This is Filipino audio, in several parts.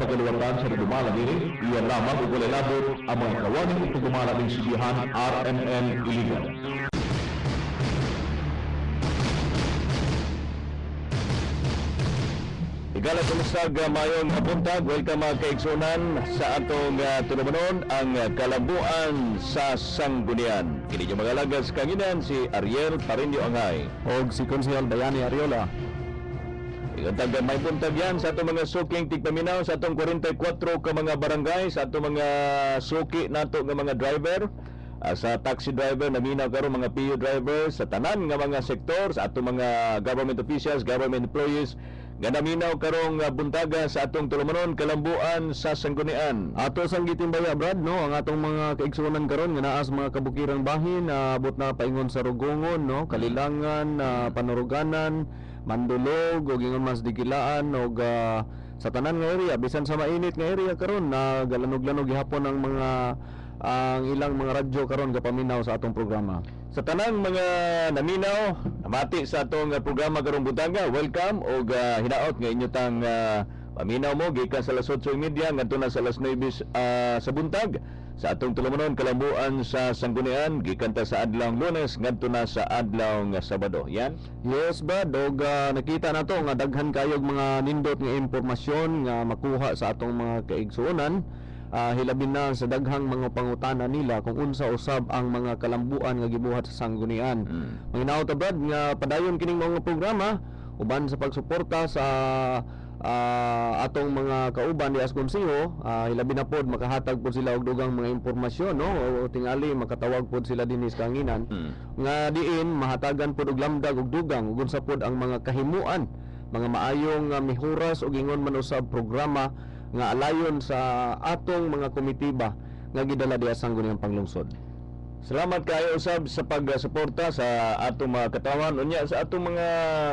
kaliwatan sa dumala nini, iyan lamang ug walay labot ang mga kawani ug dumala ning sibihan RMN Iligan. Igala kumustag mayong buntag, welcome mga kaigsunan sa atong tulumanon ang Kalabuan sa Sanggunian. Kini yung mga lagas kanginan si Ariel Parindio Angay og si Konsehal Bayani Ariola. Igantag may buntag yan sa atong mga suking tigpaminaw sa atong 44 ka mga barangay, sa atong mga suki nato nga mga driver, sa taxi driver naminaw karon mga PU drivers, sa tanan nga mga sektor, sa atong mga government officials, government employees nga naminaw karong buntaga sa atong tulumanon Kalambuan sa Sanggunian. Ato sang gitimbaya Brad no ang atong mga kaigsunan karon nga naa sa mga kabukirang bahin, abot na paingon sa Rugongon no, Kalilangan, Panuruganan, Mandulog ug ingon mas Digilaan ug sa tanan nga area bisan sa mainit nga area karon nagalanog-lanog gihapon ang mga ang ilang mga radyo karon gapaminaw sa atong programa. Sa tanang mga naminaw, namati sa atong programa karong buntaga, welcome og hinaot nga inyo tang paminaw mo gikan sa alas 8:30 ngadto na sa alas 9 sa buntag sa atong tulumanon Kalambuan sa Sanggunian gikan ta sa adlawng Lunes ngadto na sa adlawng Sabado. Yan. Yes Brad, og nakita nato nga daghan kayog mga nindot nga impormasyon nga makuha sa atong mga kaigsuonan. Hilabin na sa daghang mga pangutana nila kung unsa usab ang mga kalambuan nga gibuhat sa Sanggunian. Manginaw ta Brad nga padayon kining mga programa uban sa pagsuporta sa atong mga kauban di as konseho, hilabin na pod makahatag pod sila og dugang mga impormasyon no, o tingali makatawag pod sila dinhi sa kanginan nga diin mahatagan pod og lamdag og dugang ug unsa pod ang mga kahimuan, mga maayong mihuras og ingon man usab programa nga alayon sa atong mga komitiba nga gidala diha sa Sangguniang Panglungsod. Salamat kayo usab sa pagsuporta sa atong mga katawan unya sa atong mga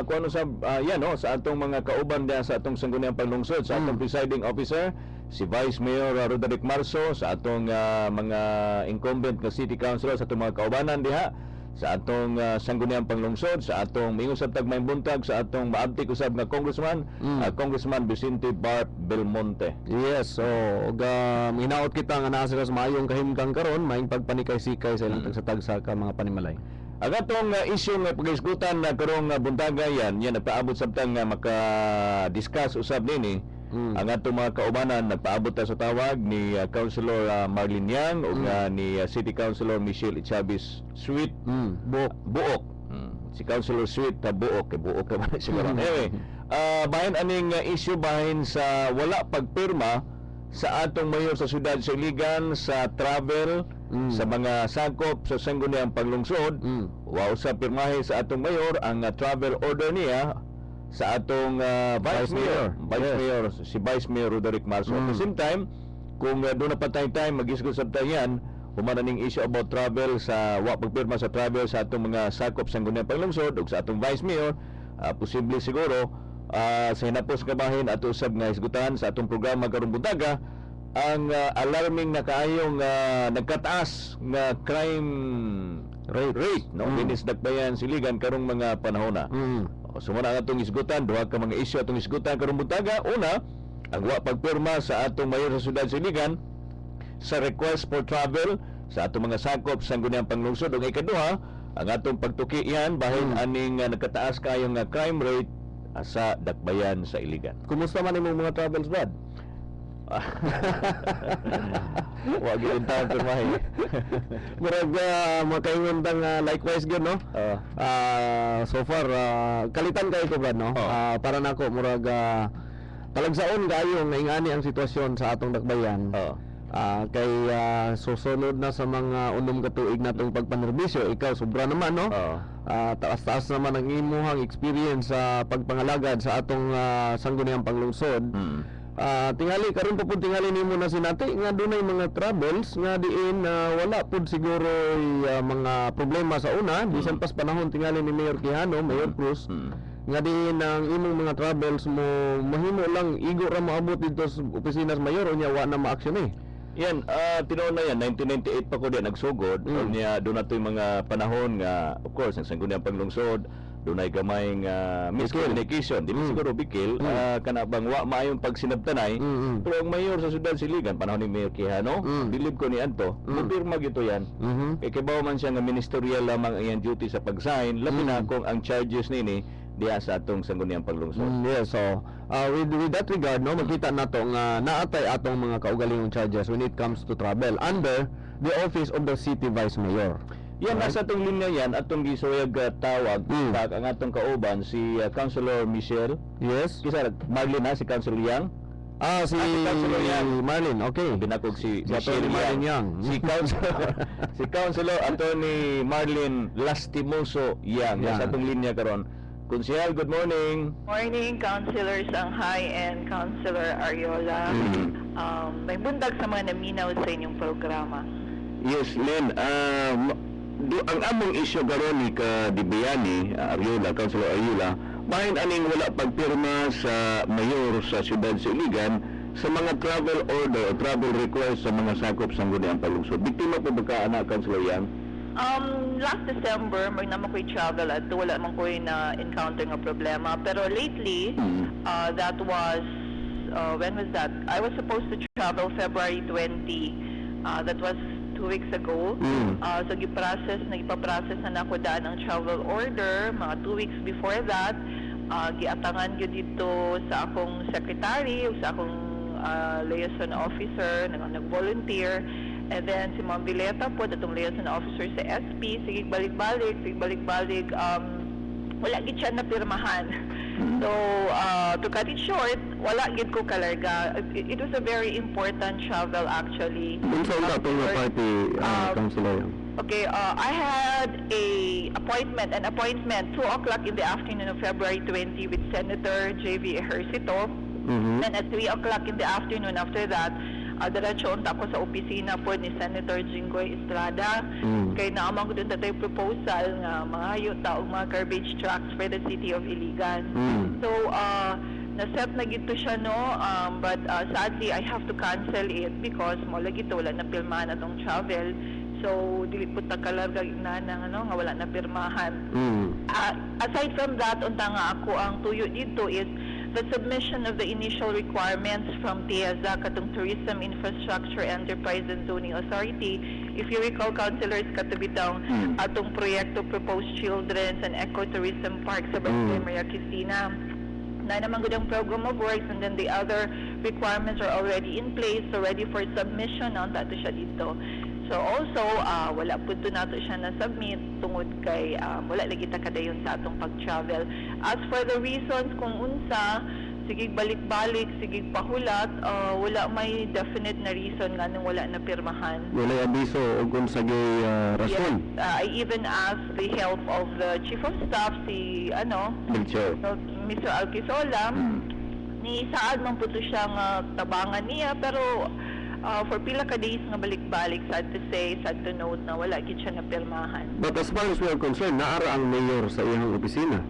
kuno usab yan no, sa atong mga kauban diha sa atong Sangguniang Panglungsod, sa atong presiding officer si Vice Mayor Roderick Marso, sa atong mga incumbent nga city councilor, sa atong mga kaubanan diha sa atong Sangguniang Panglungsod, sa atong miingon sa tagmay buntag sa atong maabtik usab nga congressman, Congressman Vicente Bart Belmonte. Yes, so minaot kita nga naa sila sa maayong kahimtang karon, maayong pagpanikay-sikay sa ilang tagsa-tagsa ka mga panimalay. Ang atong issue nga pag-isgutan na karong buntaga yan nagpaabot sabtang nga maka-discuss usab nini. Ang atong mga kaubanan nagpaabot ta sa tawag ni Councilor Marlene Yang o ni City Councilor Michelle Chavez Sweet Buok. Si Councilor Sweet Buok naman siguro. Anyway, bahin aning issue bahin sa wala pagpirma sa atong mayor sa syudad sa Iligan sa travel sa mga sakop sa Sangguniang Panglungsod. Wa usab pirmahe sa atong mayor ang travel order niya sa atong Vice Mayor, si Vice Mayor Roderick Marso. At the same time, kung doon na pa time mag-isgot sa tayan, humananing issue about travel sa wa pagpirma sa travel sa atong mga sakop sa Sangguniang Panglungsod ug sa atong Vice Mayor, posible siguro sa hinapos kabahin ato usab nga isgutan sa atong programa karong buntaga ang alarming na kaayong nagkataas nga crime rate no, dinis Dakbayan Siligan karong mga panahon na. Sumuna ang atong isgutan, duha ka mga issue atong isgutan karong buntaga. Una, ang wa pagpirma sa atong mayor sa syudad sa Iligan sa request for travel sa atong mga sakop sa Sangguniang Panglungsod. Ug ikaduha, ang atong pagtukian bahin aning nagkataas kayong crime rate sa Dakbayan sa Iligan. Kumusta man imong mga travels Brad? Wa gyud ta pirmahe. Murag makaingon tang likewise gyud no. So far kalitan kayo ko Brad no. Para nako murag talagsaon kayo nga ingani ang sitwasyon sa atong Dakbayan. Kay susunod na sa mga unom ka tuig natong pagpanerbisyo, ikaw sobra naman no. Taas-taas naman ang imuhang experience sa pagpangalagad sa atong Sangguniang Panglungsod. Tingali karon po tingali nimo na sinati nga dunay mga travels nga diin wala pud siguro mga problema sa una bisan pas panahon tingali ni Mayor Quijano, Mayor Cruz nga diin ang imong mga travels mo mahimo lang igo ra moabot dito sa opisina sa mayor unya wa na ma-action Yan, tinuon na yan, 1998 pa ko diyan nagsugod. Doon na ito yung mga panahon nga, of course, ang Sangguniang Panglungsod, dunay gamayng miscommunication, di ba siguro bikil, kana bang wa maayong pagsinabtanay. Pero ang mayor sa Sudad Siligan, panahon ni Mayor Quijano, bilib ko ni Anto, mupirma gito yan. Kay kibaw man siya nga ministerial lamang ang iyang duty sa pag-sign, labi na kung ang charges nini diya sa atong sangguniang paglungsod. Yes, so with that regard, no, makita nato nga naatay atong mga kaugalingong charges when it comes to travel under the office of the city vice mayor. Yan, nasa atong linya yan, atong gisuyag tawag, ang atong kauban, si Councilor Michelle. Yes. Kisa, Marlene na, si Councilor Yang. Si Councilor Yang. Marlin, okay. Binakog si Attorney Marlin Yang. Si Councilor Attorney Marlene Lastimoso Yang. Nasa atong linya karon. Kunsihal, good morning. Morning, Councilor Shanghai and Councilor Ariola. May bundag sa mga naminaw sa inyong programa. Yes, Len. Ang among isyu karon ni ka Dibiani, Ariola, Councilor Ariola, bahin aning wala pagpirma sa mayor sa Siyudad Siligan sa mga travel order o travel request sa mga sakop sa Sangguniang Paglungsod. Biktima po ba ka, anak, Councilor Yang? Last December, may naman ko'y travel at wala man ko'y na-encounter nga problema. Pero lately, that was, when was that? I was supposed to travel February 20. That was 2 weeks ago. So, nagipa-process na ako daan ng travel order. Mga 2 weeks before that, giatangan ko dito sa akong secretary o sa akong liaison officer, nag-volunteer. And then si Ma'am Vileta po, datong liaison officer sa SP, sige balik-balik, wala gid siya napirmahan. So, to cut it short, wala gid ko kalarga. It was a very important travel actually. Unsa ang atong party, Councilor Yang? Okay, I had an appointment 2 o'clock in the afternoon of February 20 with Senator J.V. Ejercito. And at 3 o'clock in the afternoon after that, diretso unta ako sa opisina po ni Senator Jinggoy Estrada. Kay naamang ko doon tatay proposal nga mga yuta o mga garbage trucks for the city of Iligan. So, na-set na gito siya, no? But sadly, I have to cancel it because wala gito, wala na pirmahan atong travel. So, dili po takalarga na nga wala na pirmahan. Aside from that, unta nga ako ang tuyo dito is the submission of the initial requirements from TIAZA, katong Tourism Infrastructure Enterprise and Zoning Authority. If you recall, councilors, katubitang atong proyekto Proposed Children's and Ecotourism Park sa Barangay Maria Cristina. Na naman gudang program of works, and then the other requirements are already in place, so ready for submission on tato siya dito. So also, wala po ito nato siya na-submit tungod kay wala lagi ta kadayon sa atong pag-travel. As for the reasons kung unsa, sige balik-balik, sige pahulat, wala may definite na reason nga nung wala na pirmahan. Wala abiso o kung sa rason. Yes, I even asked the help of the Chief of Staff, si Mr. Alquisola, ni saad man po ito siyang tabangan niya, pero for pila ka days nga balik-balik, sad to say, sad to note na wala gid siya na pirmahan. But as far as we are concerned, naara ang mayor sa iyang opisina.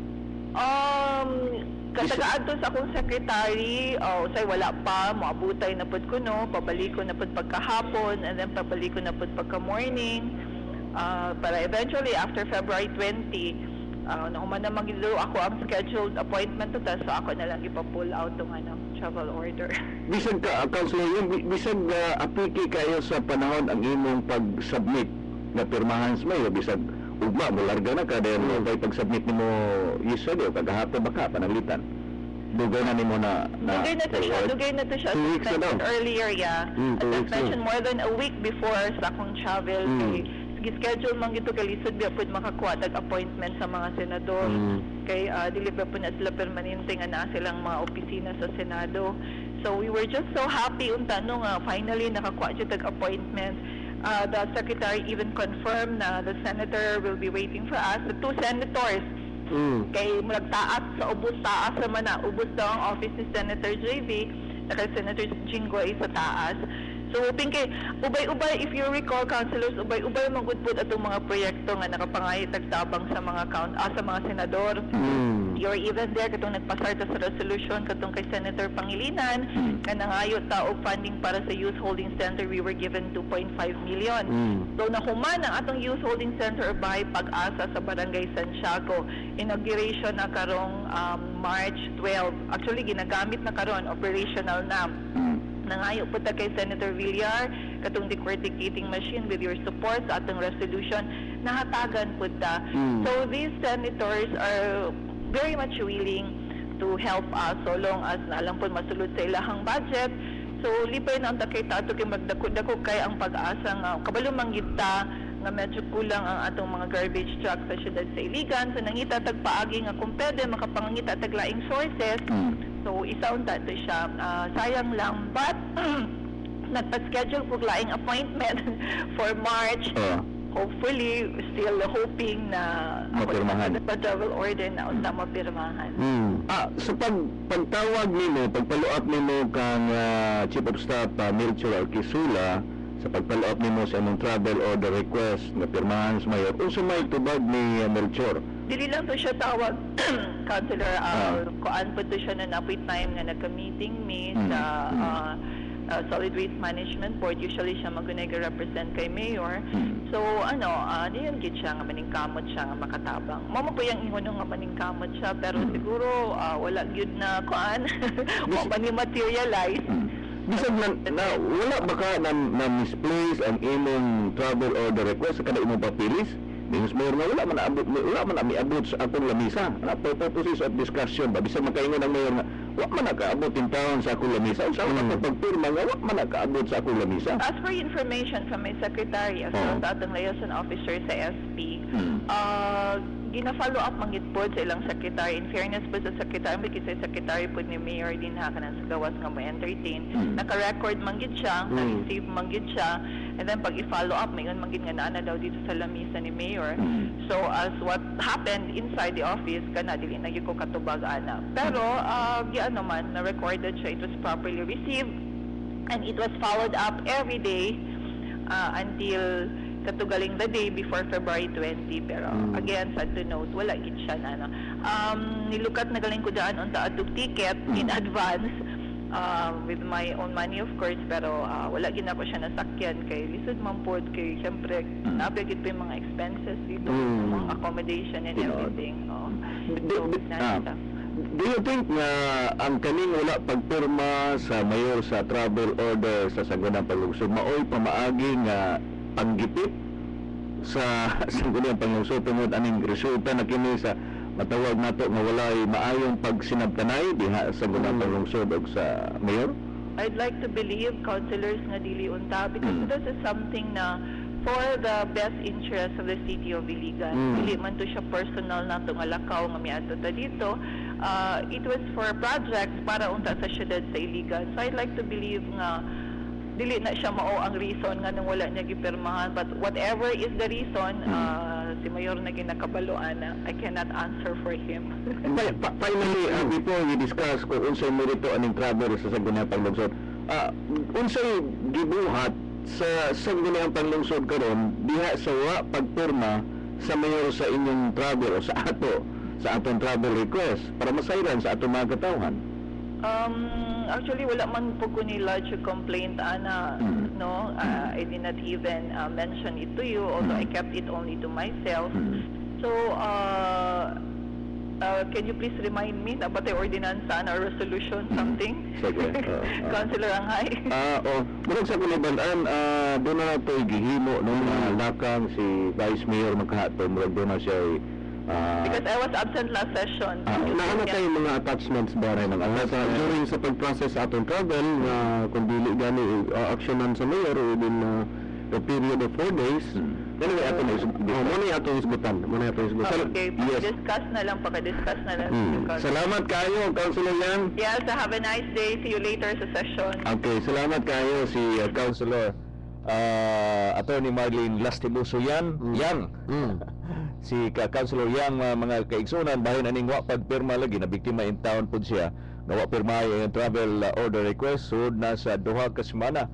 Katagaan to sa akong secretary, say wala pa, maabutay na pud ko no, pabalik ko na pud pagkahapon, and then pabalik ko na pud pagka-morning, para eventually after February 20, nahuman na magiduro ako ang scheduled appointment to so ako na lang ipa-pull out tong travel order. Bisag ka, Councilor, bisag apiki kayo sa panahon ang imong pag-submit na pirmahan sa mayo, bisag ugma mo larga na ka dahil kay pag-submit nimo yesterday o kagahapon baka panalitan. Dugay na nimo na Dugay na to siya. 2 weeks na daw. Earlier, yeah. As I mentioned, more than a week before sa akong travel, schedule man gito kay lisod biya pud makakuha tag appointment sa mga senador. Kay dili pa po na sila permanente nga naa silang mga opisina sa Senado. So we were just so happy unta no nga finally nakakuha siya tag appointment. The secretary even confirmed na the senator will be waiting for us. The 2 senators kay mulagtaas sa taas naman na ubos daw ang office ni Senator JV, kay Senator Jinggoy sa taas. So hoping kay ubay-ubay, if you recall, councilors, ubay-ubay magudpud atong mga proyekto nga nakapangayit tagtabang sa mga sa mga senador. You're even there katong nagpasar ta sa resolution katong kay Senator Pangilinan nga nangayo ta og funding para sa Youth Holding Center. We were given 2.5 million. So nahuman ang atong Youth Holding Center or Bahay Pag-asa sa Barangay Santiago. Inauguration na karong March 12. Actually ginagamit na karon, operational na. Nangayo po ta kay Senator Villar katong decorticating machine with your support sa atong resolution, nahatagan po ta. So these senators are very much willing to help us so long as na alam po masulod sa ilahang budget. So lipay na ang takay ta ato kay magdako-dako kay ang Pag-asa nga kabalo manggid ta nga medyo kulang ang atong mga garbage truck sa syudad sa Iligan. So nangita tagpaagi nga kung pwede makapangita taglaing sources. So isaon ta to siya. Sayang lang but nagpa-schedule po laing appointment for March. Hopefully, still hoping na Mapirmahan. travel order na unta mapirmahan. So pagtawag nimo, pagpaluap nimo kang Chief of Staff Melchor Arquisula sa pagpaluap nimo sa imong travel order request na pirmahan sa mayor, unsa may tubag ni Melchor? Dili lang to siya tawag, Councilor, kuan po to siya na napoy time nga nagka-meeting me sa Solid Waste Management Board. Usually siya mag-represent kay Mayor. So, diyan gid siya nga maningkamot siya nga makatabang. Mamo po yung ingon nga maningkamot siya, pero siguro wala gyud na kuan, wa man ni materialize. Bisag na wala ba ka na misplace ang imong travel order request sa kada imong papilis? Minus mayor nga wala man miabot sa akong lamisa. For purposes of discussion ba bisag makaingon ang mayor nga wa man nakaabot in town sa akong lamisa. Unsa man pagpirma nga wa man nakaabot sa akong lamisa. As for information from my secretary, as well as atong liaison officer sa SP, gina-follow up manggit po sa ilang secretary. In fairness po sa secretary, may kisay secretary po ni Mayor din ha kanang sa gawas nga mo entertain. Naka-record manggit siya, na-receive manggit siya, and then pag i-follow up, mayon manggit nga naana daw dito sa lamisa ni Mayor. So as what happened inside the office, kana dili na gyud ko katubag ana. Pero man na-recorded siya, it was properly received, and it was followed up every day until katugaling the day before February 20. Pero again, sad to note, wala gid siya na nilukat na galing ko daan unta atog ticket in advance with my own money of course, pero wala gid ako siya nasakyan kay lisod man pod kay syempre nabigit pa yung mga expenses dito, mga accommodation and everything. Do you think na ang kaning wala pagpirma sa mayor sa travel order sa Sangguniang Panlungsod maoy pamaagi nga panggipit sa Sangguniang Panlungsod tungod aning resulta na kini sa matawag nato nga walay maayong pagsinabtanay diha sa Sangguniang Panlungsod ug sa mayor? I'd like to believe, councilors, na dili unta because this is something na for the best interest of the city of Iligan. Dili man to siya personal na nga lakaw nga miadto ta dito. It was for projects para unta sa syudad sa Iligan. So I'd like to believe nga dili na siya mao ang reason nga nang wala niya gipirmahan, but whatever is the reason, si Mayor na ginakabaloan na I cannot answer for him. Finally, before we discuss kung unsay merito aning travel sa Sangguniang Panlungsod, unsay gibuhat sa Sangguniang Panlungsod karon diha sa wa pagpirma sa mayor sa inyong travel o sa atong travel request para masayran sa atong mga katawhan? Actually, wala man po ko ni lodge a complaint, Ana. No, I did not even mention it to you, although I kept it only to myself. So, can you please remind me na batay ordinansa na resolution something? Sige. Councilor Angay. Murag sa kuliban-an, doon na ito gihimo nung lakang si Vice Mayor magkahato, murag doon na siya Because I was absent last session. Naana tayo mga attachments ba rin during sa pag-process sa atong travel kung dili gani actionan sa mayor within the period of 4 days. Anyway, muna atong isgutan. Okay, discuss na lang, paka-discuss na lang. Salamat kayo, Councilor Yang. Yes, have a nice day. See you later sa session. Okay, salamat kayo si Councilor Attorney Marlene Lastibuso Yang. Si Councilor Yang, mga kaigsunan bahin aning wa pagpirma lagi na biktima in town pud siya nga wa pirmahay ang travel order request sud na sa duha ka semana.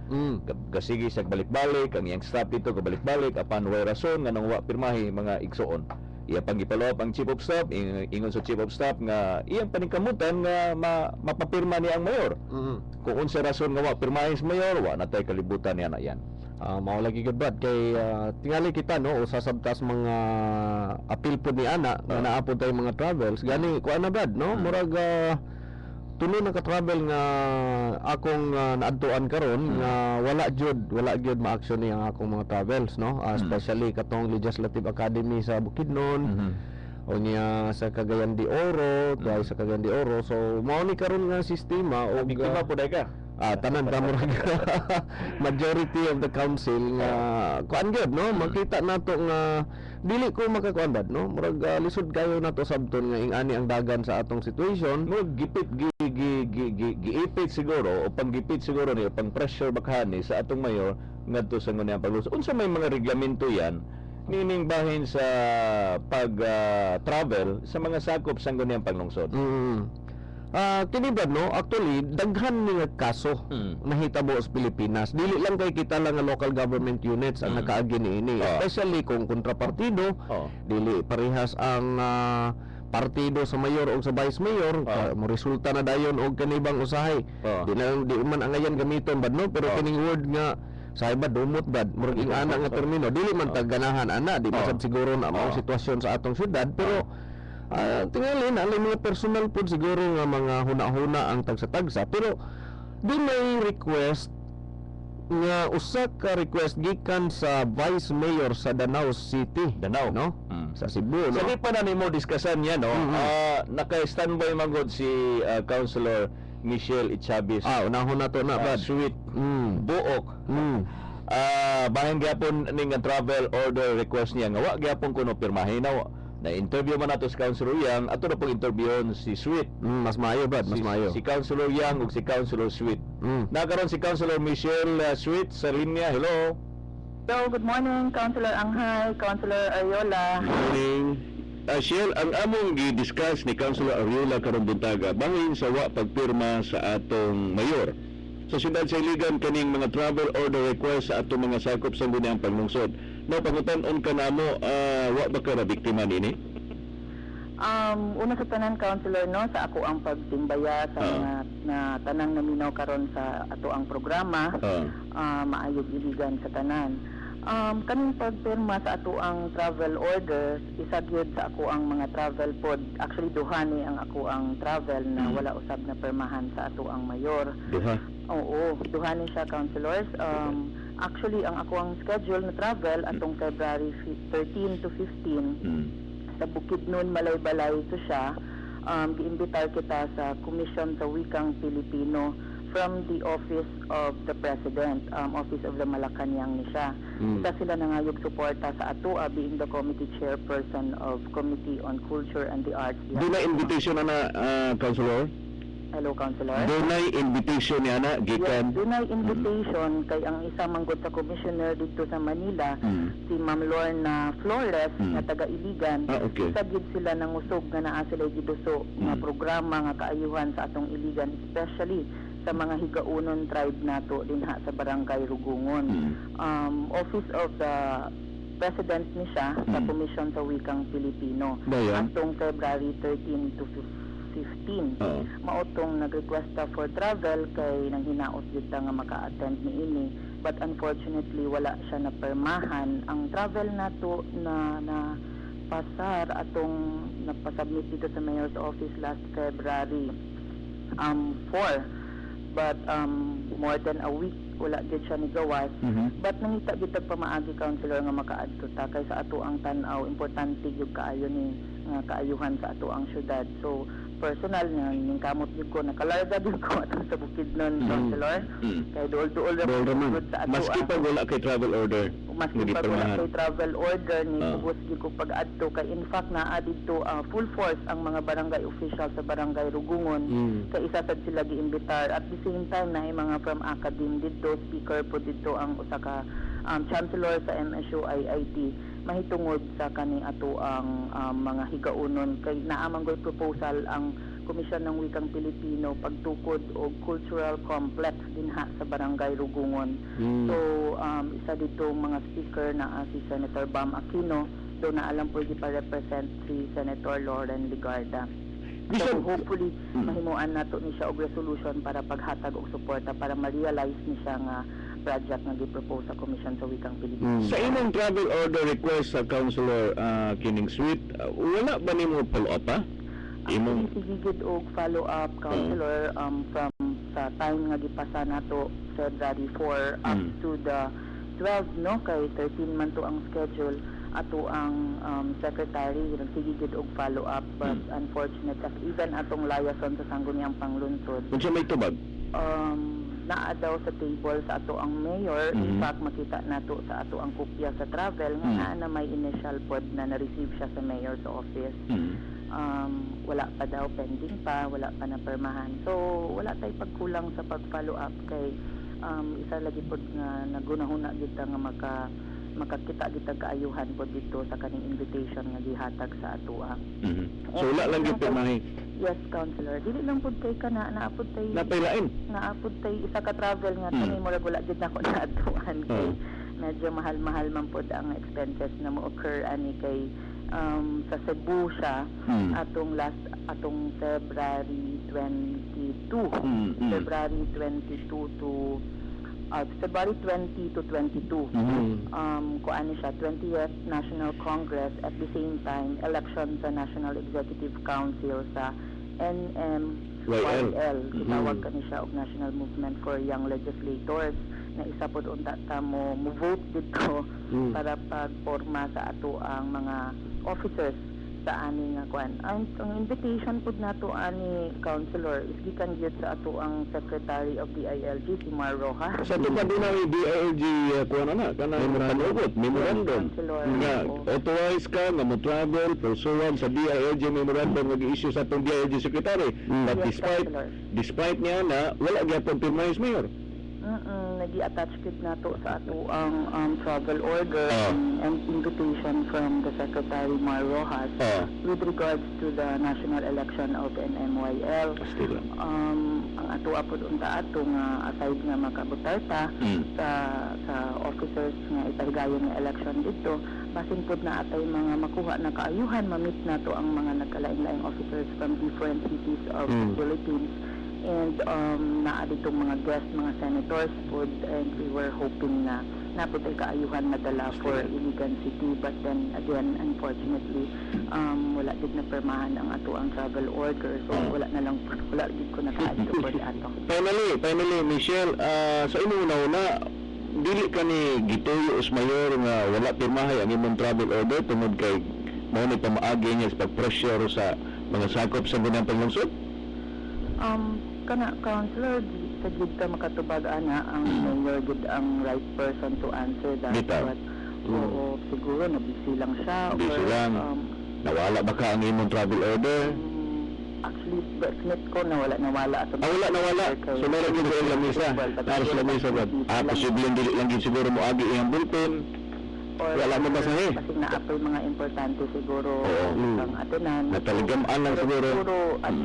Kasigi sa balik-balik ang iyang staff dito kabalik-balik apan way rason nga nang wa pirmahay mga igsuon. Iya pang gipalop ang chief of staff, ingon sa chief of staff nga iyang paningkamutan nga mapapirma niya ang mayor. Kung unsa rason nga wa pirmahay sa mayor, wa na tay kalibutan niya na yan. Mao lagi gud Brad kay tingali kita no usa sabtas mga appeal po ni ana nga naa po tay mga travels gani kuan na Brad no murag tulo na ka travel nga akong naadtuan karon nga wala gyud ma-action ni ang akong mga travels no especially katong Legislative Academy sa Bukidnon o niya sa Cagayan de Oro sa Cagayan de Oro so mao ni karon nga sistema o Biktima po ka. tanan ta murag majority of the council nga kuan gyud no makita nato nga dili ko makakuan bad no murag lisod kayo nato sabton nga ingani ang dagan sa atong situation Mo gipit giipit siguro o panggipit siguro ni pang pressure bakhani sa atong mayor ngadto sa ngunang pagluso. Unsa may mga reglamento yan nining bahin sa pag travel sa mga sakop sa ngunang paglungsod. Kini Brad no actually daghan ni nga kaso nahitabo sa Pilipinas dili lang kay kita lang nga local government units ang nakaagi niini especially kung kontrapartido dili parehas ang partido sa mayor o sa vice mayor mo resulta na dayon og kanibang usahay di man ang ayan gamiton Brad no pero kining word nga sa iba dumot Brad murag ingana nga termino dili man tagganahan ana di masab siguro na ang sitwasyon sa atong syudad pero tingali na mga personal po siguro nga mga huna-huna ang tagsa-tagsa pero di may request nga usa ka request gikan sa vice mayor sa Danau City no sa Cebu no Sa di pa na nimo diskusan niya no naka-standby magod si Councilor Michelle Ichabis. unahon na to na Brad Sweet buok. Bahin gyapon ning travel order request niya nga wa gyapon kuno pirmahin na interview man nato si Councilor Yang ato na pong interviewon si Sweet. mas maayo Brad mas maayo Si Councilor Yang ug si Councilor Sweet. Nakaroon si Councilor Michelle Sweet sa linya. Hello. So, good morning, Councilor Anghay, Councilor Ariola. Morning. Shell, ang among gi-discuss ni Councilor Ariola karon buntaga bangin sa wa pagpirma sa atong mayor sa siyudad sa Iligan kaning mga travel order request sa atong mga sakop sa ngunang paglungsod. No pangutan-on ka namo wa ba ka na biktima nini? Una sa tanan, Councilor, no, sa ako ang pagtimbaya sa mga na tanang naminaw karon sa ato ang programa, maayog iligan sa tanan. Kaning pagpirma sa ato ang travel orders, isagyod sa ako ang mga travel pod. Actually, duha ni ang ako ang travel na wala usab na permahan sa ato ang mayor. Duha? Oo, duha ni siya, Councilors. Actually, ang ako ang schedule na travel atong February 13 to 15 sa Bukidnon, Malaybalay to siya. Giimbitar kita sa Commission sa Wikang Pilipino from the Office of the President, Office of the Malacanang ni siya. Isa sila nangayog suporta sa ato, being the committee chairperson of Committee on Culture and the Arts. Doon na invitation na Councilor? Hello, Councilor. Doon na invitation niya na gikan? Yes, doon ay invitation kay ang isa manggod sa commissioner dito sa Manila, si Ma'am Lorna Flores, na taga-Iligan. Okay. Sagid sila ng usog nga naa sila giduso nga programa nga kaayuhan sa atong Iligan, especially sa mga higaunon tribe nato dinha sa Barangay Rugungon. Office of the President ni siya sa Commission sa Wikang Pilipino. Atong February 13 to 15. Maotong nag-requesta for travel kay nang hinaot gyud ta nga maka-attend niini. But unfortunately wala siya na permahan. Ang travel nato na pasar atong nagpa-submit dito sa Mayor's Office last February 4. But more than a week wala gid siya ni gawas. But nangita gid tag pamaagi, Councilor, nga makaadto ta kay sa ato ang tan-aw importante gyud kaayo ni kaayuhan sa ato ang syudad. So personal nga ning kamot gyud ko nakalarga gyud ko atong sa Bukidnon, Councilor. Kay duol-duol ra gyud sa ato. Maski pa wala kay travel order. Maski pa wala kay travel order ni subos gyud ko pag-adto kay in fact naa didto full force ang mga barangay official sa Barangay Rugungon. Kay isa sad sila giimbitar at the same time na mga from academe didto, speaker po didto ang usa ka chancellor sa MSU IIT mahitungod sa kani ato ang mga higaunon kay naamang goy proposal ang Komisyon ng Wikang Pilipino pagtukod og cultural complex dinha sa Barangay Rugungon. So isa dito mga speaker na si Senator Bam Aquino, do na alam po gipa-represent si Senator Lauren Ligarda. So hopefully mahimuan nato ni siya og resolution para paghatag og suporta para ma-realize ni siya nga project nga gi-propose sa Komisyon sa Wikang Pilipino. Sa imong travel order request sa Councilor Kining Sweet, wala ba nimo follow-up pa? Actually, sigigid og follow-up, Councilor, from sa time nga gipasa nato February 4 up to the 12, no? Kay 13 man to ang schedule. Ato ang secretary, nagsigigid og follow-up, but unfortunate, as even atong layason sa Sangguniang Panglunsod, Unsa may tubag? naa daw sa table sa ato ang mayor. In fact, makita nato sa ato ang kopya sa travel nga naa na may initial pod na na-receive siya sa mayor's office. Wala pa daw, pending pa, wala pa na permahan. So, wala tay pagkulang sa pag-follow up kay isa lagi pod nga nagunahuna kita nga makakita kita kaayuhan pod dito sa kaning invitation nga gihatag sa atoa. So wala lang yung pirmahe. Yes, Councilor. Dili lang pod kay kana naapod tay Napailain. naapod tay isa ka travel nga kani murag wala gid nako na atuan kay medyo mahal-mahal man pod ang expenses na mo occur ani kay sa Cebu siya atong February 22. February 22 to February 20 to 22. Kuan siya 20th National Congress, at the same time election sa National Executive Council sa NMYL. Itawag kani siya og National Movement for Young Legislators na isa pod unta ta mo vote dito para pagporma sa ato ang mga officers sa ani nga kuan. Ang invitation pod nato ani Councilor is gikan gyud sa ato ang Secretary of the ILG si Mar Rojas. Sa ito pa din ang DILG kuha na kanang memorandum. Nga, authorize ka nga mo travel, pursuant sa DILG memorandum nga gi-issue sa itong DILG Secretary. But Yes, despite niya na wala gyapon pirma is mayor. Nagi-attach kit nato sa ato ang travel order and invitation from the Secretary Mar Rojas with regards to the national election of NMYL. Ang ato apod unta ato nga aside nga makabutar ta sa officers nga ipahigayon nga election dito, basin pod na atay mga makuha na kaayuhan, mamit nato ang mga nagkalain-laing officers from different cities of the Philippines. And naa ditong mga guest, mga senators po, and we were hoping na napod ay kaayuhan madala for Iligan City, but then again, unfortunately, wala din na permahan ang ato ang travel order, so wala din ko naka-adto po ato. Finally, Michelle, sa imo una dili ka ni gituyo us mayor nga wala pirmahay ang imong travel order tungod kay mao ni pamaagi niya sa pag-pressure sa mga sakop sa Sangguniang Panglunsod? Kana Councilor, sa gid ka makatubag ana ang mayor gid ang right person to answer that. Bitaw. But oo, siguro nabisi lang siya. Busy lang. Nawala ba ka ang imong travel order? Actually, estimate ko nawala. Wala. So meron gid sa lamisa. Para sa lamisa ba? Posibleng dili lang gid siguro mo agi iyang bulletin. Wala mo basahin. Kasi na-apply mga importante siguro ang atunan. Nataligamaan lang siguro.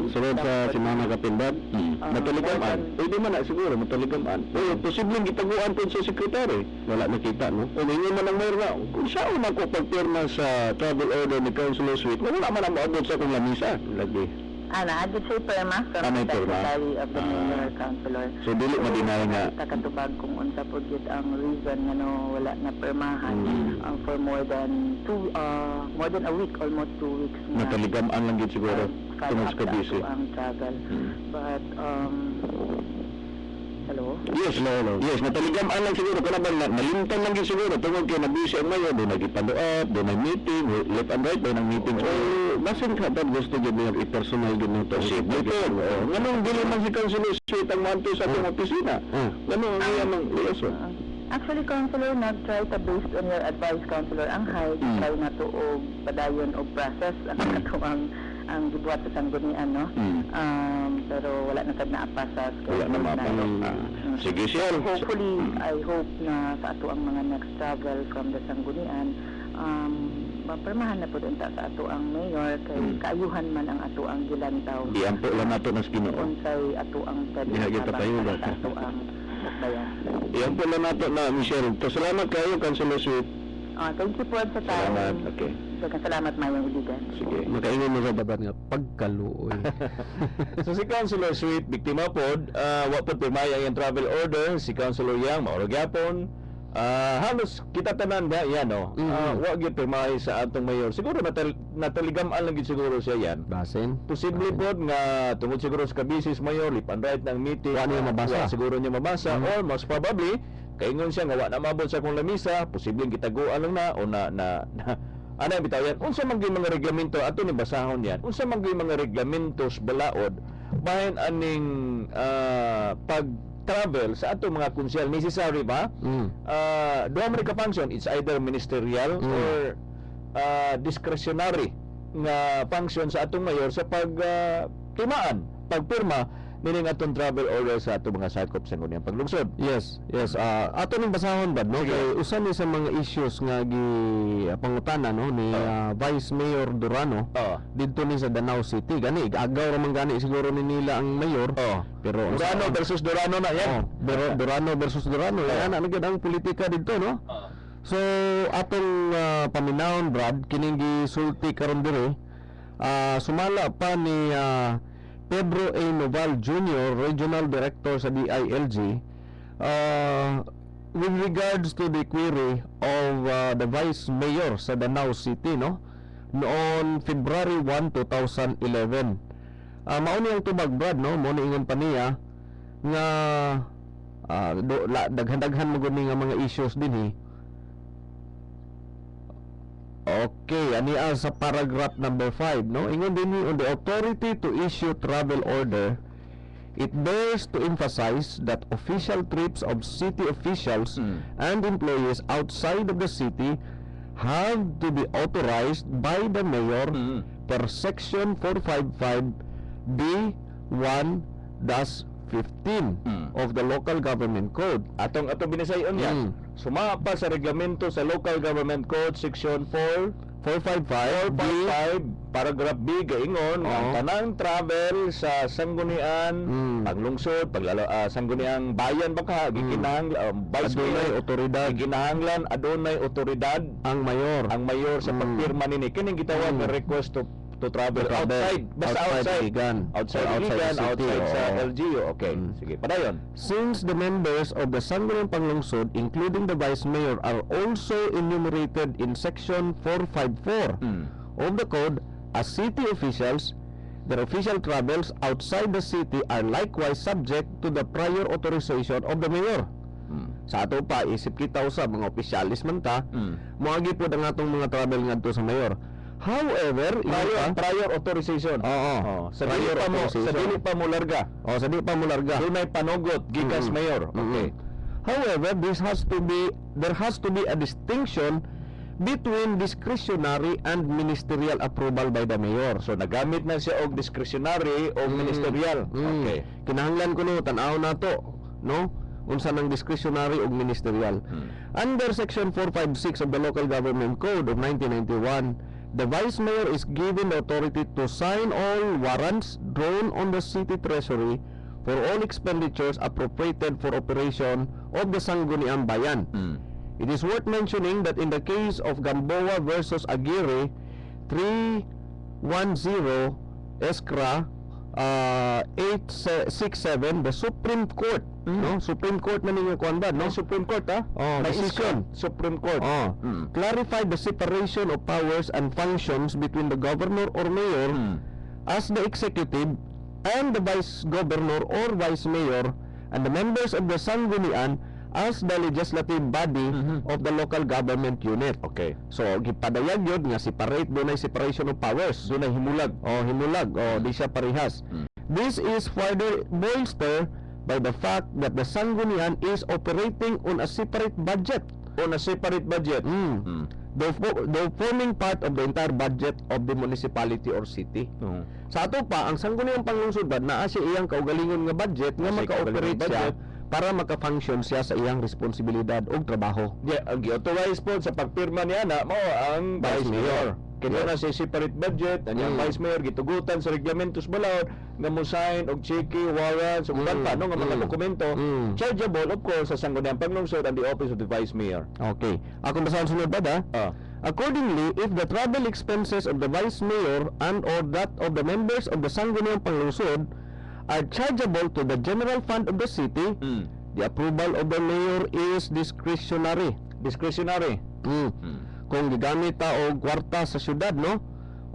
Sunod sa Simana Kapindad. Nataligamaan. Pwede man na siguro, mataligamaan. Posibleng gitaguan po sa sekretary. Wala nakita, no? O ninyo man ang mayroon na, kung saan ako pagpirma sa travel order ni Councilor Sweet, wala man ang maabot sa akong lamisa. Lagi. Agad siya perma from May the perma. Secretary of the Mayor Councilor. So, dili madinay nga. Takatubag kung unsa po yun ang reason nga no, wala na permahan for more than a week, almost 2 weeks na. Nataligamaan lang gid siguro. Tungod sa busy. Ang travel. But, hello? Yes, yes, nataligamaan lang siguro. Kaya ba, nalimtan lang gid siguro. Tungod kay nabisi ang mayor, doon nagipando-up, doon nag-meeting, left and right, doon nag-meeting. So, basin ka ba gusto gid niya i-personal gid nito? Dito, ganun, dili man si Councilor Sweet ang manto sa atong opisina. Ganun, ang iyang liaison. Actually, Councilor, nag-try ta based on your advice, Councilor Anghay, try na to og padayon og process ang gibuhat sa sanggunian, no? Pero wala na sad naapa sa schedule. Wala na mapalok. Sige siya. Hopefully, I hope na sa ato ang mga next travel from the sanggunian, mapermahan na po dun ta sa ato ang mayor kay kaayuhan man ang ato ang gilantaw. Iampo lang nato ng Ginoo. Unsay ato ang pwede Diha gyud matabang tayo, para ba? sa ato ang bayan. Iampo lang nato na Michelle. To salamat kayo Councilor Sweet. Thank you po sa time. Salamat. Okay. Daghang salamat mayong iligan. Sige. Makaingon mo sa babat nga pagkaluoy. So si Councilor Sweet biktima pod, wa pod pirmaya ang travel order si Councilor Yang mauro gyapon. Halos kita tanan ba yan no. Wa gyud pirmaya sa atong mayor. Siguro nataligaman lang gyud siguro siya yan. Basin. Posible pod nga tungod siguro sa kabisis mayor lipan right ng meeting. Wa niya mabasa. Wa siguro niya mabasa or most probably kaingon siya nga wa na mabot sa kong lamisa, posibleng kitaguan lang na o na ana bitaw yan. Unsa man gyud mga reglamento ato ni basahon yan. Unsa man gyud mga reglamentos balaod bahin aning pag travel sa ato mga konsyel necessary ba? Duha man ka function, it's either ministerial or discretionary nga function sa atong mayor sa pag timaan, pagpirma nini atong travel order sa atong mga sakop sa ngunyan paglungsod. Yes. Ato ning basahon bad no Sige. kay usa ni sa mga issues nga pangutana no ni Vice Mayor Durano didto ni sa Danau City gani agaw ra man gani siguro ni nila ang mayor. Pero Durano versus Durano na yan. pero Durano versus Durano yan ana gyud ang politika didto no. So atong paminawon Brad kining gisulti karon dire sumala pa ni Pedro A. Noval Jr., Regional Director sa DILG, with regards to the query of the Vice Mayor sa Danau City, no? Noon February 1, 2011. Mauni ang tubag, Brad, no? Mauni ingon pa niya nga daghan-daghan mo guni nga mga issues din, Okay, ani sa paragraph number 5, no? Ingon din ni on the authority to issue travel order, it bears to emphasize that official trips of city officials and employees outside of the city have to be authorized by the mayor per section 455 B1-15 of the local government code. Atong binisayon yan. Sumapa sa reglamento sa Local Government Code Section 455 paragraph B gaingon ang tanang travel sa sanggunian paglungsod sangguniang bayan baka gikinahanglan Adunay otoridad gikinahanglan adunay otoridad ang mayor sa pagpirma nini kining gitawag nga request to travel outside basta outside Iligan. outside the Iligan, city. outside sa Oo. LGU. Okay, sige, padayon. Since the members of the Sangguniang Panglungsod, including the Vice Mayor, are also enumerated in Section 454 of the Code as city officials, their official travels outside the city are likewise subject to the prior authorization of the Mayor. Sa ato pa, isip kita usab mga opisyalis man ta, moagi po ang atong mga travel ngadto sa Mayor. However, Prior authorization. Sa dili Prior pa mo authorization. sa dili pa mo larga. sa di pa mo larga. Dunay panugot gikas mayor. Okay. However, there has to be a distinction between discretionary and ministerial approval by the mayor. So nagamit na siya og discretionary o ministerial. Okay. Kinahanglan ko no tan-aw nato, no? Unsa nang discretionary ug ministerial. Under section 456 of the Local Government Code of 1991, the Vice Mayor is given the authority to sign all warrants drawn on the city treasury for all expenditures appropriated for operation of the Sangguniang Bayan. It is worth mentioning that in the case of Gamboa versus Aguirre 310 Escra 867, the Supreme Court, no? Supreme Court na ninyo kuan ba, no? Supreme Court Decision. Supreme Court. Clarified the separation of powers and functions between the governor or mayor as the executive and the vice governor or vice mayor and the members of the Sanggunian as the legislative body of the local government unit. Okay. So gipadayag yun nga separate, dunay separation of powers, dunay himulag. Di siya parehas. This is further bolstered by the fact that the Sanggunian is operating on a separate budget. Though forming part of the entire budget of the municipality or city. Sa ato pa, ang Sangguniang Panglungsod ba naa siya iyang kaugalingon nga budget nga Kasi maka-operate kaugalingon siya budget. para maka-function siya sa iyang responsibilidad o trabaho. Yeah, ang gi-authorize po sa pagpirma niya na mao ang Vice Mayor. Kaya na siya separate budget, ang Vice Mayor gitugutan sa reglamentos balaod nga mo sign og cheque, warrants, ug uban pa no nga mga dokumento. Chargeable of course sa sangguniang panglungsod and the office of the Vice Mayor. Okay. Ako basahan sunod ba da? Accordingly, if the travel expenses of the Vice Mayor and or that of the members of the Sangguniang Panglungsod are chargeable to the general fund of the city, the approval of the Mayor is discretionary. Discretionary. Kung gigamit ta og kwarta sa syudad, no?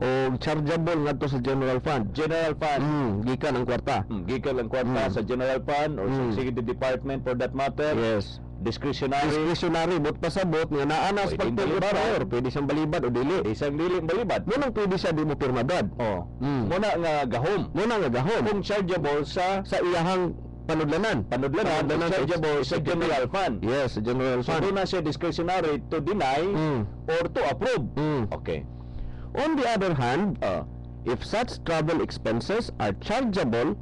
O chargeable ngadto sa general fund. General fund. Gikan ang kwarta. Gikan ang kwarta sa general fund or sa executive department for that matter. Yes. Discretionary. Discretionary, but pasabot nga naa sa Pwedeng pagpirma balibad. mayor, pwede siyang balibad o dili. Isang dili balibad. Mo nang pwede siya di mo pirmadad. Muna nga gahom. Mo nang gahom Kung chargeable sa iyahang panudlanan. panudlanan, chargeable sa general fund. Yes, sa general So fund. doon na siya discretionary to deny or to approve. Okay. On the other hand, if such travel expenses are chargeable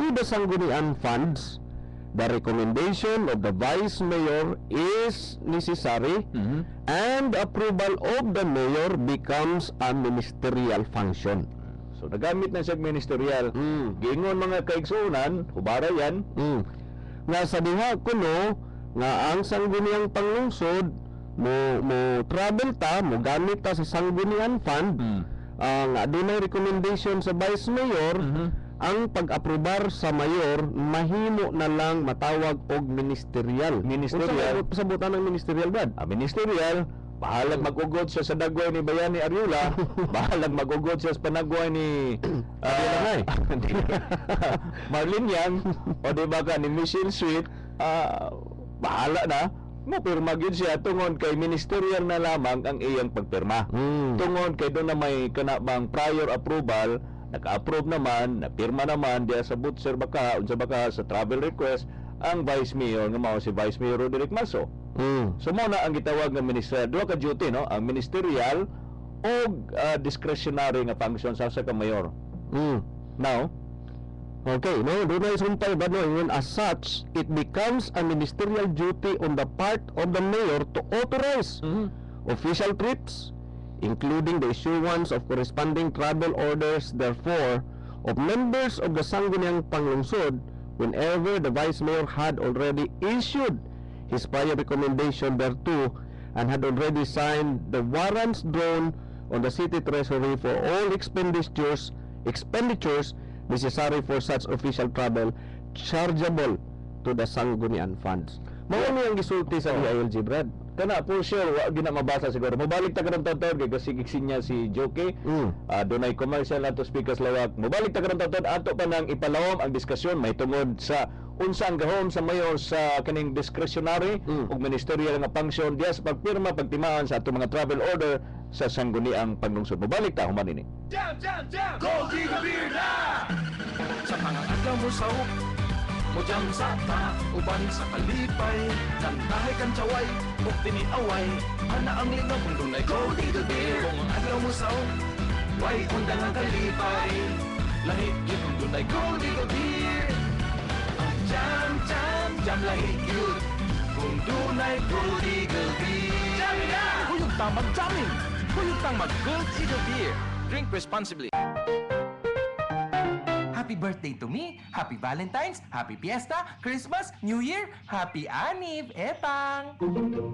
to the sanggunian funds, the recommendation of the Vice Mayor is necessary and approval of the Mayor becomes a ministerial function. So nagamit na siya ministerial. Giingon mga kaigsuunan, hubara yan. Nga sa diha kuno nga ang sangguniang panglungsod mo travel ta, mo gamit ta sa sanggunian fund. Ang adunay recommendation sa Vice Mayor, ang pag-aprobar sa mayor mahimo na lang matawag og ministerial. Ministerial. Unsa pasabutan ng ministerial bad? Ministerial, bahalag mag-ugod siya sa dagway ni Bayani Ariola, bahalag mag-ugod siya sa panagway ni Marlene Yang, o di ba ka ni Michelle Sweet, bahala na, mapirma gyud siya tungod kay ministerial na lamang ang iyang pagpirma. Tungod kay doon na may kanabang prior approval, naka-approve naman, napirma naman diya sa butser baka unsa baka sa travel request ang Vice Mayor nga mao si Vice Mayor Roderick Maso. So mo na ang gitawag nga ministerial, duha ka duty no, ang ministerial o discretionary nga function sa ka mayor. Now, okay, no, doon na isumpay ba no, yun, as such, it becomes a ministerial duty on the part of the mayor to authorize official trips, including the issuance of corresponding travel orders, therefore, of members of the Sangguniang Panglungsod whenever the Vice Mayor had already issued his prior recommendation thereto and had already signed the warrants drawn on the city treasury for all expenditures necessary for such official travel chargeable to the Sanggunian funds. Mao ni ang gisulti sa DILG, Brad. kana for sure wa gina mabasa siguro. Mobalik ta karon taon kay kasi niya si Joke. Dunay commercial ato speakers lawak. Mobalik ta karon taon ato pa nang ipalawom ang diskusyon may tungod sa unsa ang gahom sa mayor sa kaning discretionary ug ministerial nga function diya sa pagpirma pagtimaan sa ato mga travel order sa sangguniang panglungsod. Mobalik ta human ini. Jam! Gold Eagle Beer na! Sa pangangadlaw mo sa Mujang sa ta, uban sa kalipay Nantahay kan tsaway, ug tiniaway Ana ang lingaw kung dunay Gold Eagle Beer Kung ang adlaw mo sa way undang ang kalipay Lahit yun kung dunay Gold Eagle Beer Ang jam, lahit yun Kung dunay Gold Eagle Beer Jamming na! Huyog tang mag-jamming! Huyog tang mag-Gold Eagle Beer Drink responsibly. Happy birthday to me, Happy Valentine's, Happy Fiesta, Christmas, New Year, Happy Anniv, Epang!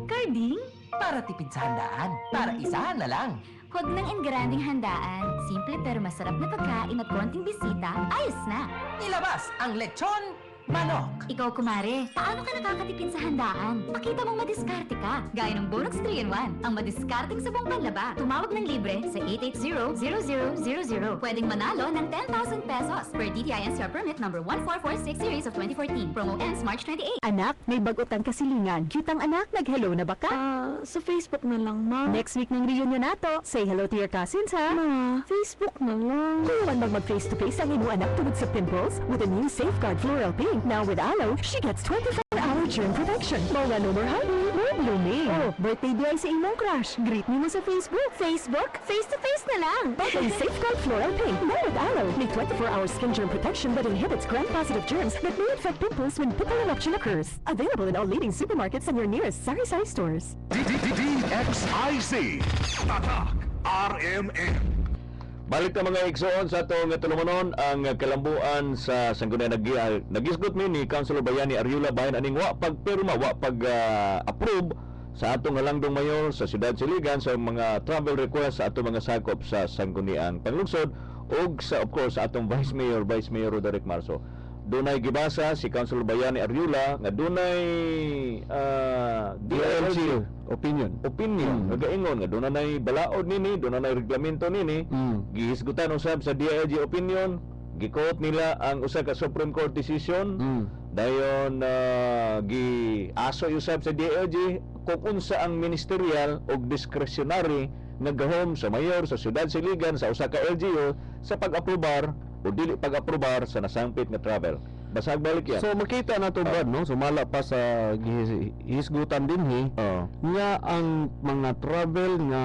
Carding? Para tipid sa handaan, para isahan na lang. Huwag nang engranding handaan. Simple pero masarap na pagkain at konting bisita, ayos na. Ilabas ang lechon manok. Ikaw, kumare, paano ka nakakatipid sa handaan? Pakita mong madiskarte ka. Gaya ng Bonux 3-in-1, ang madiskarteng sabong panlaba. Tumawag ng libre sa 880-0000. Pwedeng manalo ng 10,000 pesos per DTI NCR permit number 1446 series of 2014. Promo ends March 28. Anak, may bagutan kasilingan. Cute ang anak, nag-hello na ba ka? Sa Facebook na lang, ma. Next week ng reunion nato. Say hello to your cousins, ha? Ma, Facebook na lang. Kung man mag-face-to-face ang imo anak tungod sa pimples with a new Safeguard Floral Pink. Now with Aloe, she gets 24-hour germ protection. Mga no more honey, more blooming. Oh, birthday di ay sa imong crush. Greet mo sa Facebook. Facebook? Face-to-face na lang. Bagong Safeguard Floral Pink, Mild Aloe. May 24-hour skin germ protection that inhibits gram-positive germs that may infect pimples when pimple eruption occurs. Available in all leading supermarkets and your nearest sari-sari stores. DXIC. Tatak RMN. Balik na mga igsoon sa atong tulumanon ang kalambuan sa sanggunian nagisgot ni Councilor Bayani Arriola bahin aning wa pagpirma wa approve sa atong halangdong mayor sa Siyudad Siligan sa mga travel request sa atong mga sakop sa sangguniang panglungsod ug sa of course sa atong Vice Mayor Roderick Marso. Dunay gibasa si Councilor Bayani Arriola nga dunay DILG opinion nagaingon nga dunay balaod nini, dunay reglamento nini. Gihisgutan usab sa DILG opinion, gikot nila ang usa ka Supreme Court decision. Dayon giaso usab sa DILG kung unsa ang ministerial og discretionary nga gahom sa mayor sa Siyudad Siligan sa usa ka LGU sa pag-aprobar o dili pag-aprobar sa nasangpit nga travel. Basag balik yan. So makita na to Brad, no? Sumala pa sa hisgutan dinhi nga ang mga travel nga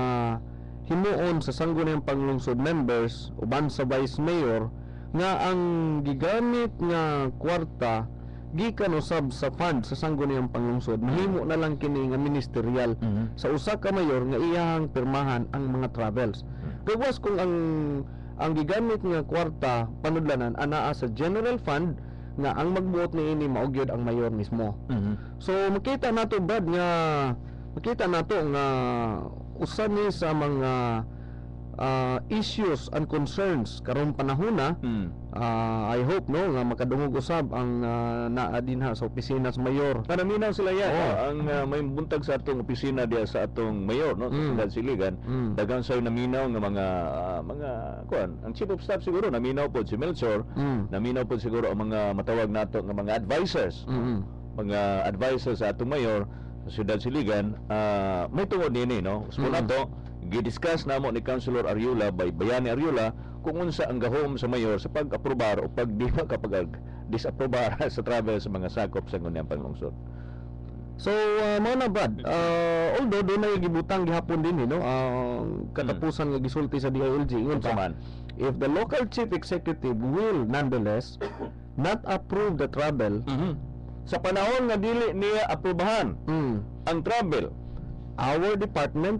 himuon sa sangguniang panglungsod members uban sa vice mayor nga ang gigamit nga kwarta gikan usab sa fund sa sangguniang panglungsod mahimo na lang kini nga ministerial sa usa ka mayor nga iyahang pirmahan ang mga travels. Gawas kung ang gigamit nga kwarta panudlanan anaa sa general fund nga ang magbuot niini maugyod ang mayor mismo. So makita nato Brad nga usa ni sa mga issues and concerns karon panahona. I hope no nga makadungog usab ang naa dinha sa opisina sa mayor. Naminaw sila yan. Ang may buntag sa atong opisina diya sa atong mayor no sa Siyudad Siligan. Daghang say naminaw nga mga kuan. Ang chief of staff siguro naminaw pod si Melchor. Naminaw pod siguro ang mga matawag nato nga mga advisors. Mga advisors sa atong mayor sa Siyudad Siligan. May tungod nini no. So nato gidiscuss namo ni Councilor Arriola Bayani Arriola kung unsa ang gahom sa mayor sa pag-aprobar o pagdiwa kapag disaprobar sa travel sa mga sakop sa ngunang panglungsod. So mao na Brad, although doon ay gibutang gihapon din no katapusan nga gisulti sa DILG ingon pa if the local chief executive will nonetheless not approve the travel sa panahon nga dili niya aprobahan ang travel, our department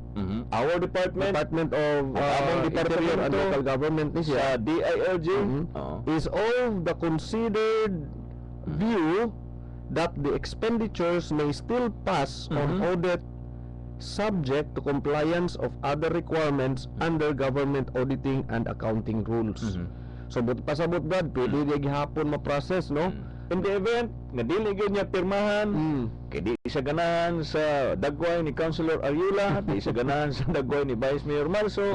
Department of Interior and Local Government ni siya sa DILG is of the considered view that the expenditures may still pass on audit subject to compliance of other requirements under government auditing and accounting rules. So pasabot Brad, pwede di gihapon ma-process no? In the event nga dili gyud niya pirmahan, kay di siya ganahan sa dagway ni Councilor Arriola, di siya ganahan sa dagway ni Vice Mayor Marso,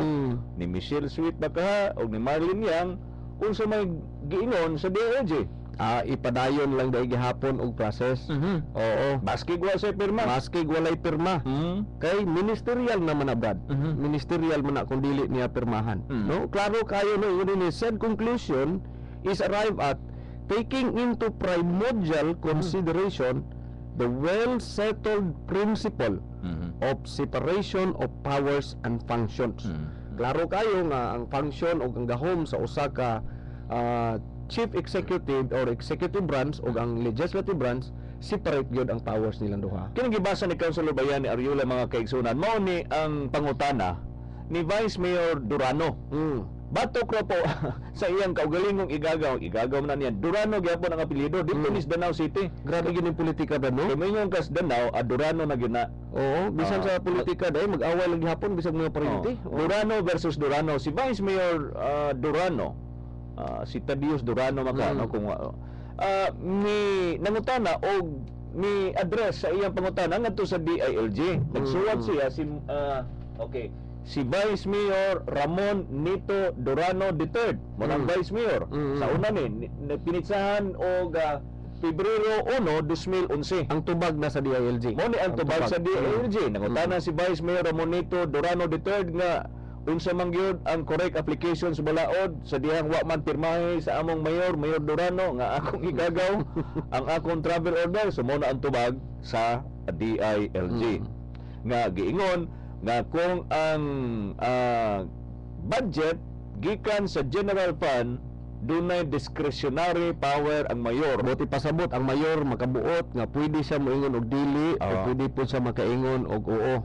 ni Michelle Sweet Bakaha o ni Marlene Yang, kung sa may giingon sa DILG. Ipadayon lang dahil gihapon og process. Oo. Maski wala sa pirma. Maski walay pirma. Kay ministerial naman na Brad. Ministerial man na kung dili niya pirmahan. No? Klaro kayo no, yun ni said conclusion is arrived at taking into primordial consideration the well-settled principle of separation of powers and functions. Klaro kayo nga ang function o ang gahom sa usa ka chief executive or executive branch o ang legislative branch separate gyud ang powers nilang duha. Kini gibasa ni Councilor Bayani Arriola mga kaigsunan, mao ni ang pangutana ni Vice Mayor Durano. Batok ra po sa iyang kaugalingong igagaw na niya. Durano gyapon ang apelyido dito ni Danao City. Grabe gyud yung politika ba no? Kami kas Danao Durano na gina. Oo, bisan sa politika dai mag-away lang gihapon bisag mga priority. Durano versus Durano. Si Vice Mayor Durano, si Tadius Durano makano kung ni nangutana og ni address sa iyang pangutana ngadto sa DILG. Nagsuwat siya si Vice Mayor Ramon Nito Durano III, monang Vice Mayor. Sa una ni pinitsahan og Pebrero 1, 2011. Ang tubag na sa DILG. Mo ni ang tubag sa DILG. Nangutana si Vice Mayor Ramon Nito Durano III nga unsa man gyud ang correct application sa balaod sa dihang wa man pirmahe sa among Mayor Durano nga akong igagaw ang akong travel order sumuna ang tubag sa DILG nga giingon nga kung ang budget gikan sa general fund dunay discretionary power ang mayor. Buti pasabot ang mayor makabuot nga pwede siya moingon og dili o pwede po siya makaingon og oo.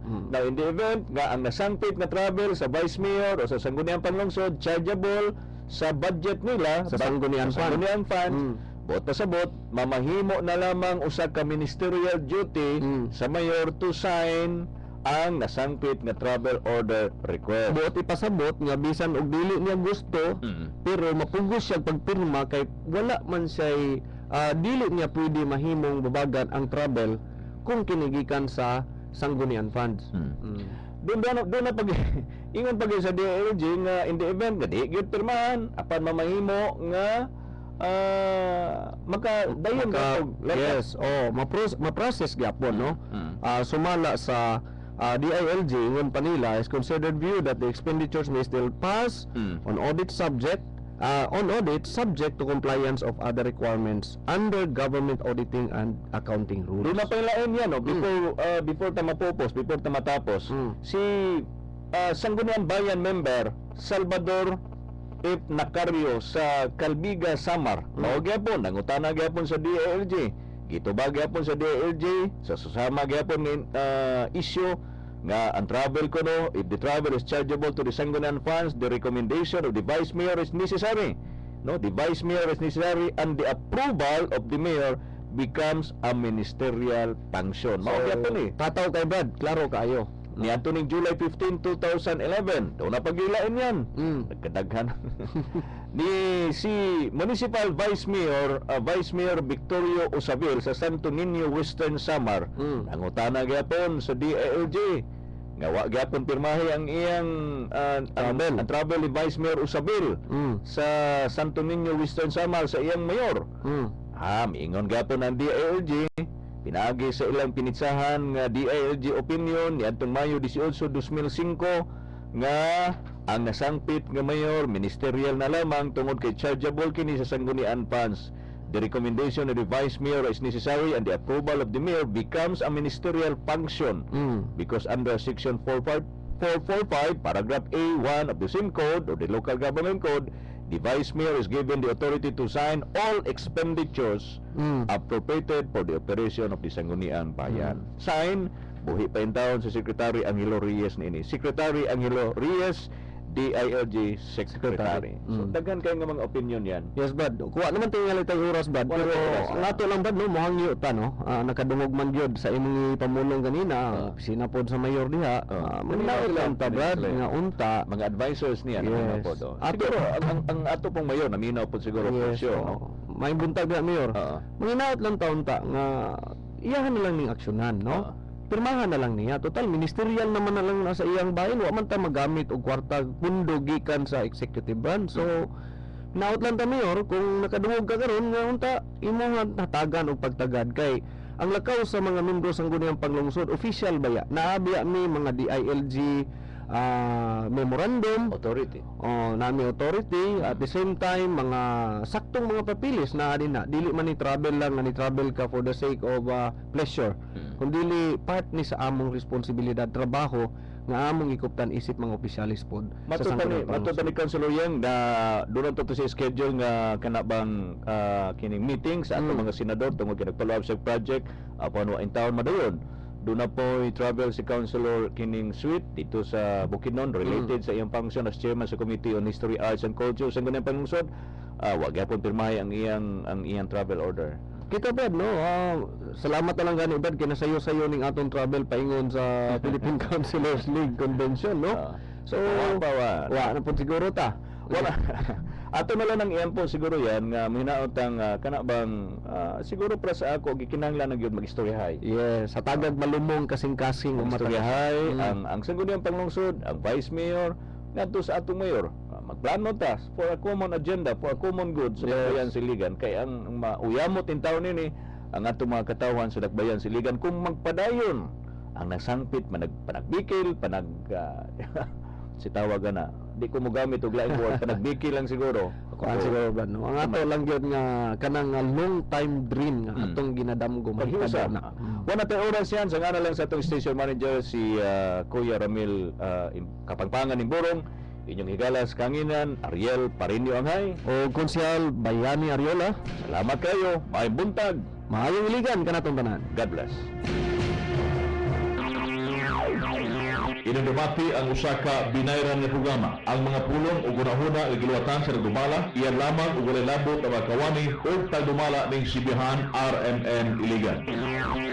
Now, in the event nga ang nasangpit na travel sa Vice Mayor o sa Sangguniang Panglungsod chargeable sa budget nila Sa Sangguniang Fund. Fund, buot pasabot, mamahimo na lamang usa ka ministerial duty sa mayor to sign ang nasangpit nga travel order request. Buti pasabot nga bisan og dili niya gusto pero mapugos siya pagpirma kay wala man siya dili niya pwede mahimong babagan ang travel kung kinigikan sa Sangguniang Funds. Doon na pag ingon pag sa DILG nga in the event nga di gyud pirmahan apan mamahimo nga makadayon ka og Yes, ma-process gyapon no. Sumala sa DILG ingon pa nila is considered view that the expenditures may still pass on audit subject to compliance of other requirements under government auditing and accounting rules. Doon na panglain yan, no? Before ta mapopos, before ta matapos. Si Sangguniang Bayan member Salvador F. Nacario sa Calbiga, Samar. Mao gyapon nangutana gyapon sa DILG. Gitubag gyapon sa DILG sa susama gyapon ni issue nga ang travel ko no, if the travel is chargeable to the Sangguniang Funds, the recommendation of the Vice Mayor is necessary. No, the Vice Mayor is necessary and the approval of the Mayor becomes a ministerial function. Mao gyapon eh. Tataw kay Brad, klaro kaayo. Niadto ning July 15, 2011, doon na pagilain yan. Nagkadaghan. Si Municipal Vice Mayor Victorio Usabil sa Santo Niño, Western Samar, nangutana gyapon sa DILG nga wa gyapon pirmahe ang iyang ang travel ni Vice Mayor Usabil sa Santo Niño, Western Samar sa iyang mayor. Miingon gyapon ang DILG pinagi sa ilang pinitsahan nga DILG opinion niadtong Mayo 18, 2005 nga ang nasangpit nga mayor ministerial na lamang tungod kay chargeable kini sa Sangguniang Funds. The recommendation of the Vice Mayor is necessary and the approval of the Mayor becomes a ministerial function because under Section 445 Paragraph A1 of the same code or the Local Government Code, the Vice Mayor is given the authority to sign all expenditures appropriated for the operation of the Sangguniang Bayan. Sign, buhi pa in taon si Secretary Angelo Reyes nini. Secretary Angelo Reyes, DILG Secretary. So daghan kay nga mga opinion yan. Yes, Bad. Kuha naman tingali tayong oras, Bad. Pero ang ato lang, Bad, no, mohangyo ta, no? Nakadungog man gyud sa imong pamulong kanina, opisina pod sa mayor diha. Maninaot lang ta, Brad, nga unta. Mga advisors niya Yes. po do. Siguro ang ato pong mayor naminaw po siguro po siya, no? May buntag na, Mayor. Maninaot lang ta unta nga iyahan na lang ning aksyonan, no? Pirmahan na lang niya. Total, ministerial naman na lang nasa iyang bayan. Wa man ta magamit og kwarta pundo gikan sa executive branch. So, naot lang ta, Mayor, kung nakadungog ka karon nga unta, imong hatagan og pagtagad kay ang lakaw sa mga membro sang Sangguniang Panglungsod, official ba ya? Naabiya mi mga DILG memorandum Authority. nami authority at the same time mga saktong mga papilis na din na dili man ni travel lang nga ni travel ka for the sake of pleasure kundi part ni sa among responsibilidad trabaho nga among ikuptan isip mga opisyalis pod sa Matuto ni Councilor Yang na doon to sa schedule nga kanabang kining meeting sa ato mga senador tungod kay nagfollow up sa project upon in town madayon. Doon na po i-travel si Councilor Kining Sweet dito sa Bukidnon related sa iyang function as chairman sa Committee on History, Arts and Culture sa Sangguniang Panglungsod. Wag gyapon pirmahay ang iyang travel order. Kita, Brad, no? Salamat na lang gani, Brad, kinasayo-sayo ning atong travel paingon sa Philippine Councilors League Convention, no? So, wa na po siguro ta. Wala. Ato na lang ang iyan po siguro yan nga mahinaot ang kanabang siguro para sa ako gikinahanglan na gyud mag-istoryahay. Yes, sa tagag malumong kasing-kasing mag-istoryahay ang Sangguniang Panglungsod, ang Vice Mayor ngadto sa atong mayor. Magplano ta for a common agenda, for a common good sa Dakbayan Siligan kay ang mauyamot in taon ini ang atong mga katawan sa Dakbayan Siligan kung magpadayon ang nasangpit panagbikil si tawag na. Di ko mo gamit og laing word, panagbiki lang siguro. Kuan siguro ba no. Ang ato lang gyud nga kanang long time dream nga atong ginadamgo Paghiusa mahitabo na. Wala tayo oras yan. Sa ngana lang sa atong station manager, si Kuya Ramil Kapangpangan ng Burong, inyong higalas kanginan, Ariel Parinio Anghay. O konsyal Bayani Ariola, Salamat kayo. May buntag. maayong iligan kanatong tanan. God bless. Inadumati ang usa ka binayran nga programa. Ang mga pulong o gunahuna nga giluwatan sa nagdumala, iyan lamang ug walay labot ang mga kawani o tagdumala ning sibihan RMN Iligan.